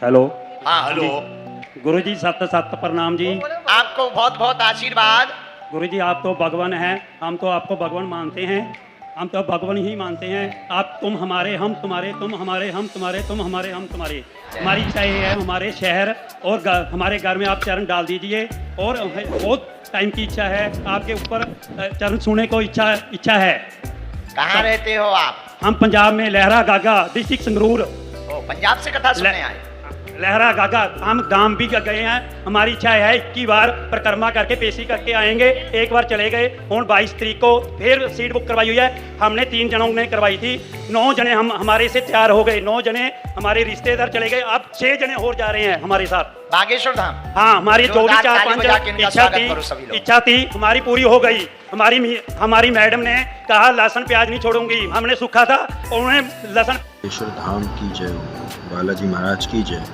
Hello. हाँ hello. गुरु जी सत सत प्रणाम जी। आपको बहुत बहुत आशीर्वाद। गुरु जी आप तो भगवान हैं, हम तो आपको भगवान मानते हैं, हम तो भगवान ही मानते हैं। आप तुम हमारे हम तुम्हारे, तुम हमारे हम तुम्हारे, तुम हमारे हम तुम्हारे। हमारी इच्छा ये है हमारे शहर और हमारे घर में आप चरण डाल दीजिए। और बहुत टाइम की इच्छा है आपके ऊपर चरण छूने को इच्छा है। कहाँ रहते हो आप? हम पंजाब में लहरा गागा डिस्ट्रिक्ट संगरूर। ओ, पंजाब से कथा सुनने आए। लहरा गागा हम धाम भी गए हैं। हमारी इच्छा है 21 बार परिक्रमा करके पेशी करके आएंगे। एक बार चले गए, और 22 तारीख को फिर सीट बुक करवाई हुई है। हमने 3 जनों ने करवाई थी, 9 जने हम हमारे से तैयार हो गए, 9 जने हमारे रिश्तेदार चले गए, अब 6 जने और जा रहे हैं हमारे साथ बागेश्वर धाम। हाँ, हमारी जो भी 4-5 इच्छा थी हमारी पूरी हो गई। हमारी मैडम ने कहा लहसुन प्याज नहीं छोड़ूंगी, हमने सूखा था और उन्हें लहसुन। बागेश्वर धाम की जय, बालाजी महाराज की जय।